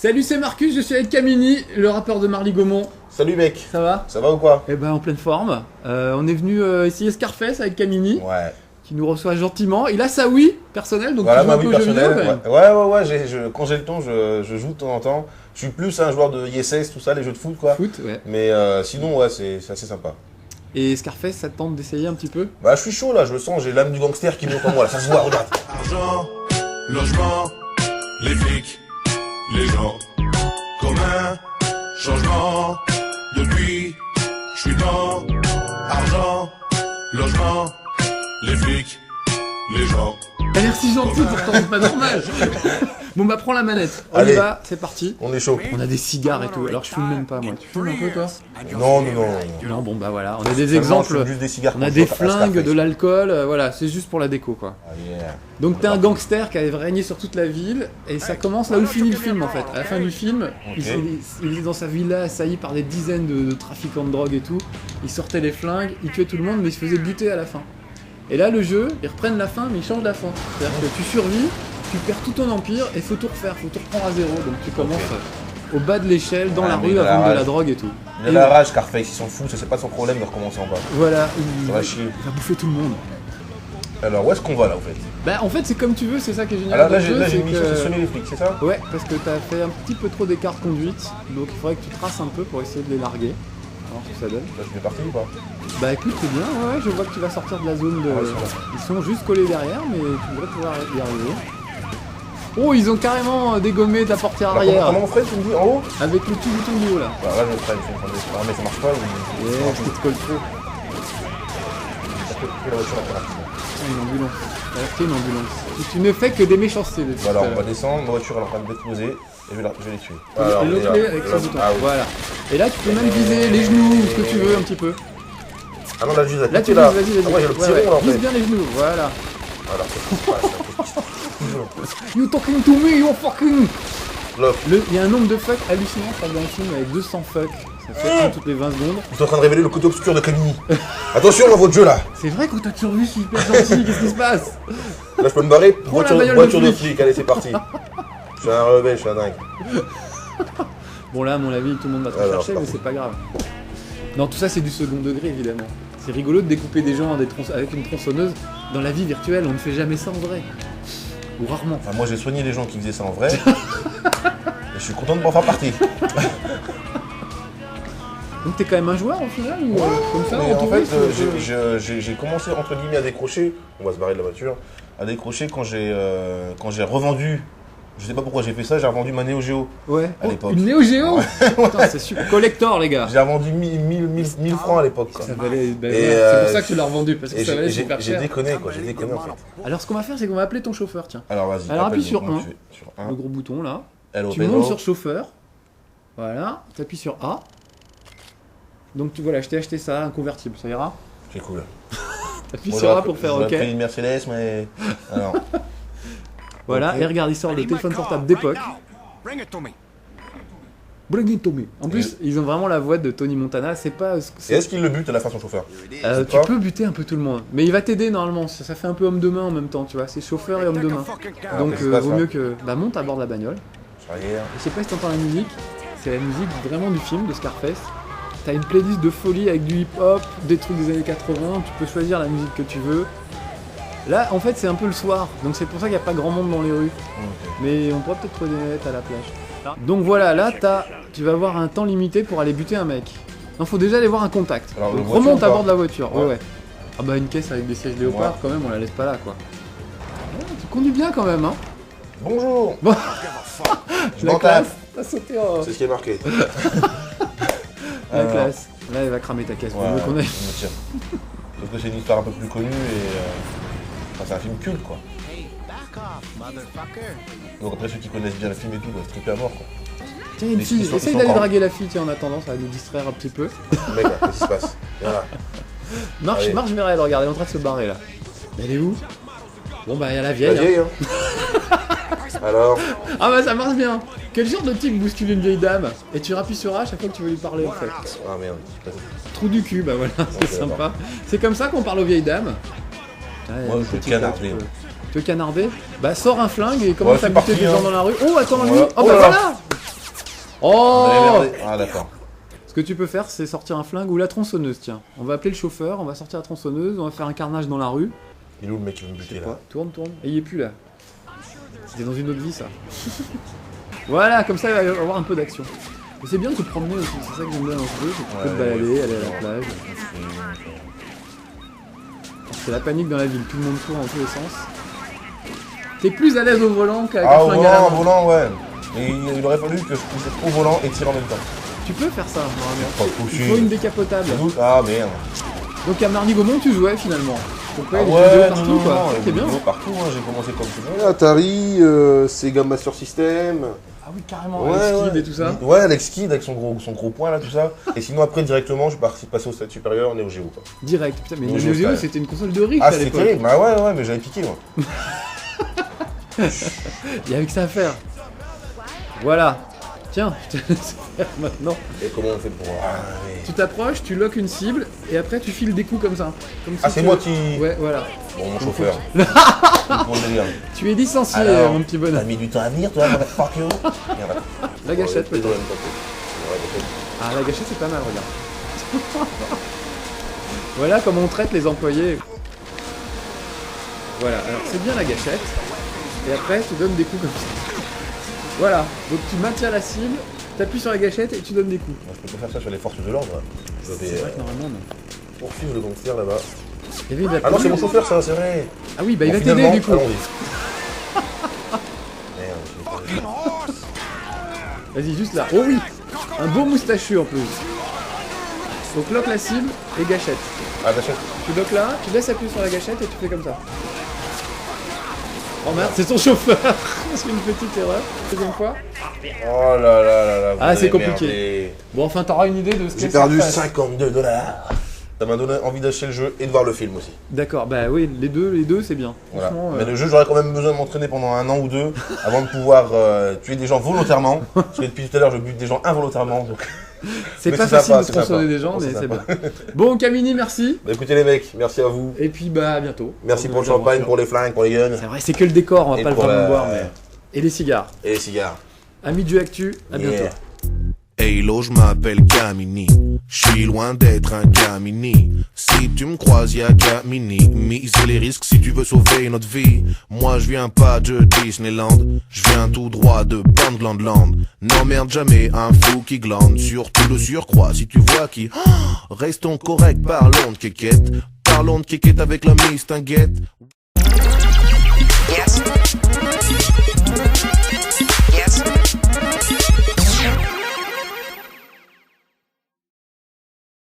Salut, c'est Marcus, je suis avec Camini, le rappeur de Marly Gaumont. Salut mec. Ça va? Ça va ou quoi? Eh ben en pleine forme. On est venu essayer Scarface avec Camini. Ouais. Qui nous reçoit gentiment. Il a sa Wii personnelle, donc voilà, tu joues ma un peu Wii aux jeux vidéo, personnelle. quand même. Ouais. Quand j'ai le temps, je joue de temps en temps. Je suis plus un joueur de ISS, tout ça, les jeux de foot quoi. Foot, ouais. Mais sinon, ouais, c'est assez sympa. Et Scarface, ça te tente d'essayer un petit peu? Bah, je suis chaud là, je le sens, j'ai l'âme du gangster qui monte en moi là, ça se voit, regarde. Argent, logement, les flics, les gens communs, changement, depuis, je suis dans argent, logement, les flics, les gens. T'as l'air si gentil pourtant, c'est pas normal. Bon bah prends la manette, on Allez. y va, c'est parti. On est chaud. On a des cigares et tout, alors je fume même pas moi. Tu fumes un peu toi? Non. Non bon bah voilà, on a des Seulement, exemples, je fume juste des cigares on quand a je des joue à flingues, Scarface. de l'alcool, voilà, c'est juste pour la déco quoi. Ah, yeah. Donc t'es un gangster qui avait régné sur toute la ville, et ça commence là où finit le film en fait. À la fin du film, Ok. il est dans sa villa assailli par des dizaines de trafiquants de drogue et tout. Il sortait les flingues, il tuait tout le monde mais il se faisait buter à la fin. Et là le jeu, ils reprennent la fin mais ils changent la fin. C'est-à-dire que tu survis, tu perds tout ton empire et faut tout refaire, faut tout reprendre à zéro. Donc tu commences au bas de l'échelle, dans Ah, la mais rue il a à la vendre de la rage. drogue et tout. Il a Et la rage Scarface, il s'en fout, ça c'est pas son problème de recommencer en bas. voilà, Ça va chier. il va bouffer tout le monde. Alors où est-ce qu'on va là en fait? Bah en fait c'est comme tu veux, c'est ça qui est génial. Alors dans là le j'ai jeu, là, j'ai c'est une mission, que- c'est sonner les flics, c'est ça? Ouais, parce que t'as fait un petit peu trop d'écart de conduite, donc il faudrait que tu traces un peu pour essayer de les larguer. Alors ce que ça donne. Là je vais partir ou pas? Bah écoute, c'est bien, ouais, je vois que tu vas sortir de la zone de... Ah ouais, c'est Ils sont juste collés derrière, mais tu devrais pouvoir y arriver. Oh, ils ont carrément dégommé ta portière Alors, arrière, comment on ferait tu me dis en haut? avec le petit bouton du haut là. Bah là je le ferai, mais ça marche pas ou... Ouais, je te colle trop. Ça peut couper la voiture après rapidement. Ah, une ambulance. T'as acheté une ambulance. Tu ne fais que des méchancetés depuis Bon alors tout à on va l'heure. descendre, ma voiture elle est en train d'exploser et je vais les tuer. Et l'autre clé avec ce bouton. Ah oui. Voilà. Et là, tu peux même viser les genoux ou ce que tu veux un petit peu. Ah non là je vise à Là, tu côté vises, là. vas-y, vas-y. Ah ouais j'ai le petit Ouais, rond là en vise fait. bien les genoux, voilà. Alors qu'est-ce qui se passe? You talking to me, you fucking... Love. Il y a un nombre de fucks hallucinant, ça dans le film avec 200 fucks. Ça fait un toutes les 20 secondes. Vous êtes en train de révéler le côté obscur de Camini. Attention dans votre jeu là. C'est vrai que toi de survie, je suis hyper gentil, qu'est-ce qui se passe? Là je peux me barrer. Prends la bagnole Voiture de de flic. flic, allez c'est parti. Je suis un rebelle, je suis un dingue. Bon là, à mon avis, tout le monde va te Alors, chercher, c'est mais parti. c'est pas grave. Non, tout ça c'est du second degré évidemment. C'est rigolo de découper des gens avec une tronçonneuse. Dans la vie virtuelle, on ne fait jamais ça en vrai. Ou rarement. Enfin, moi j'ai soigné les gens qui faisaient ça en vrai. Et je suis content de m'en faire partie. Donc t'es quand même un joueur au final ou comme ça Mais en en fait, touriste, j'ai commencé entre guillemets à décrocher. On va se barrer de la voiture. À décrocher quand j'ai revendu. Je sais pas pourquoi j'ai fait ça. J'ai revendu ma Neo Geo. Ouais. à l'époque. Une Neo Geo. Putain, c'est super. Collector les gars. J'ai revendu 1000 francs à l'époque. quoi. Ça valait. Bah, Et, voilà, c'est pour euh, ça que tu l'as revendu parce que Et ça valait j'ai super cher. déconné quoi. J'ai déconné en fait. Alors ce qu'on va faire, c'est qu'on va appeler ton chauffeur, tiens. Alors vas-y. Alors, appuie appelle-le. sur Moi, un. je fais sur Le 1. gros bouton là. Hello Tu Pedro. montes sur chauffeur. Voilà. Tu appuies sur A. Donc voilà, je t'ai acheté ça, un convertible, ça ira. C'est cool. T'appuies Moi, sur A j'aurais pour faire j'aurais OK. pris une Mercedes mais. Alors. Voilà, Ok. et regarde, il sort le téléphone portable d'époque. Bring it to me. Bring it to me. En plus, ils ont vraiment la voix de Tony Montana, c'est pas... Et est-ce qu'il le bute à la fin son chauffeur? c'est tu pas- peux buter un peu tout le monde, mais il va t'aider normalement, ça fait un peu homme de main en même temps, tu vois, c'est chauffeur et homme de main. Donc qu'est-ce qui se passe, vaut là mieux que... Bah monte à bord de la bagnole. Arrière. Je sais pas si t'entends la musique, c'est la musique vraiment du film, de Scarface. T'as une playlist de folie avec du hip-hop, des trucs des années 80, tu peux choisir la musique que tu veux. Là, en fait, c'est un peu le soir, donc c'est pour ça qu'il n'y a pas grand monde dans les rues. Ok. Mais on pourrait peut-être trouver des navettes à la plage. Donc voilà, là, tu vas avoir un temps limité pour aller buter un mec. Non, faut déjà aller voir un contact. Alors, Donc le voiture remonte ou à pas bord de la voiture, ouais, Ouais. ouais. Ah bah une caisse avec des sièges léopards, Ouais. quand même, on la laisse pas là, quoi. Ouais, tu conduis bien quand même, hein. Bonjour. Je La m'en classe, tape. t'as sauté en... C'est ce qui est marqué. La Alors. classe. Là, elle va cramer ta caisse, vaut Ouais, mieux qu'on aille. tiens. Parce que c'est une histoire un peu plus connue et. Enfin, c'est un film culte quoi. Donc après ceux qui connaissent bien le film et tout, doivent stripper à mort quoi. Tiens, il y a une Mais fille, ils sont essaye encore- d'aller draguer la fille, tiens, en attendant, ça va nous distraire un petit peu. Mec, là, qu'est-ce qui se passe? Voilà. Marche, Allez. marche vers elle, regarde, elle est en train de se barrer, là. Mais elle est où? Bon bah, il y a la vieille, La hein. vieille, hein. Alors, Ah bah ça marche bien. Quel genre de type bouscule une vieille dame? Et tu rappuies sur A à chaque fois que tu veux lui parler en fait. ah merde. Trou du cul, bah voilà, c'est Ok, sympa. C'est comme ça qu'on parle aux vieilles dames. Ouais, Moi, une je veux petite canarder. lettre, Tu veux canarder? Bah sors un flingue et commence Ouais, à c'est buter parti, des gens hein. dans la rue. Oh attends, lui. Voilà. Oh Oh bah là là. voilà. Oh Ah d'accord. Ce que tu peux faire, c'est sortir un flingue ou la tronçonneuse, tiens. On va appeler le chauffeur, on va sortir la tronçonneuse, on va faire un carnage dans la rue. Il est où le mec qui veut me Je buter sais là? pas, tourne. Et il est plus là. C'était dans une autre vie, ça. Voilà, comme ça, il va y avoir un peu d'action. Et c'est bien de se promener aussi, c'est ça que j'aime bien dans ce jeu, c'est que tu peux te balader, aller à la plage. C'est la panique dans la ville, tout le monde court dans tous les sens. T'es plus à l'aise au volant qu'avec Ah un au flingue à la volant, main. au volant, ouais. Et il aurait fallu que je puisse être au volant et tirer en même temps. Tu peux faire ça, normalement. Pas Il possible. faut une décapotable. Ah merde. Donc à Marny Gaumont, tu jouais finalement. Donc Ah ouais, ouais, les jeux partout quoi. C'est bien. Partout, hein, j'ai commencé comme tout le monde. Atari, Sega Master System. Ah oui, carrément, Ouais, Alex ouais. Kidd et tout ça. Ouais, Alex Kidd avec son gros poing là, tout ça. Et sinon après directement, je suis passé au stade supérieur Neo Geo quoi. Direct, putain, mais Neo Neo Geo, Geo c'est- c'était une console de riche Ah à c'est l'époque. terrible, bah ouais, mais j'avais piqué moi. Il y avait que ça à faire. Voilà. Tiens, je te laisse faire maintenant. Et comment on fait pour. Ah, ouais. Tu t'approches, tu loques une cible et après tu files des coups comme ça. Comme si Ah, c'est tu- moi qui. Ouais, voilà. Bon, mon chauffeur. C'est pour le délire. Tu es licencié, Alors, mon petit T'as bonhomme. mis du temps à venir, toi, fuck you. Merde. La gâchette Ouais, peut-être. ouais, peut-être. Ah, la gâchette c'est pas mal, regarde. Voilà comment on traite les employés. Voilà, alors c'est bien la gâchette. Et après tu donnes des coups comme ça. Voilà, donc tu maintiens la cible, t'appuies sur la gâchette et tu donnes des coups. Moi, je peux pas faire ça sur les forces de l'ordre. Je C'est vais vrai que normalement non. poursuivre le gangster là-bas. Il y avait de la Ah non, c'est mon police. chauffeur, ça, c'est vrai. Ah oui, bah il Bon, va t'aider finalement, du coup. allons-y. Merde, je l'ai pas vu. Vas-y, juste là. Oh oui, un beau moustachu en plus. Donc lock la cible et gâchette. Ah, gâchette. Tu lock là, tu laisses appuyer sur la gâchette et tu fais comme ça. Oh merde, c'est son chauffeur. C'est une petite erreur. Deuxième fois. Oh là là là là. vous Ah, c'est avez compliqué. merdé. Bon, enfin, t'auras une idée de ce que J'ai ça perdu fasse. $52. Ça m'a donné envie d'acheter le jeu et de voir le film aussi. D'accord, bah oui, les deux, c'est bien. Voilà. Franchement, Mais le jeu, j'aurais quand même besoin de m'entraîner pendant 1 an ou 2 avant de pouvoir tuer des gens volontairement. Parce que depuis tout à l'heure, je bute des gens involontairement. Donc... c'est mais pas c'est facile sympa, de c'est tronçonner sympa. des gens, Bon, mais c'est c'est bien. sympa. Bon, Camini, merci. Bah, écoutez les mecs, merci à vous. Et puis, bah, à bientôt. Merci pour le champagne, pour les flingues, pour les guns C'est vrai, c'est que le décor, on va Et pas le pour vraiment la- boire, mais. Et les cigares. et les cigares. Amis de jeu actu, à bientôt. Yeah. Hey lo, je m'appelle Camini. Je suis loin d'être un Camini. Si tu me croises, y'a Camini. Mise les risques si tu veux sauver notre vie. Moi, je viens pas de Disneyland. Je viens tout droit de Bandlandland. N'emmerde jamais un fou qui glande. Surtout de surcroît, si tu vois qui. Restons corrects, parlons de kékette. Parlons de kékette avec la Miss, t'inquiète.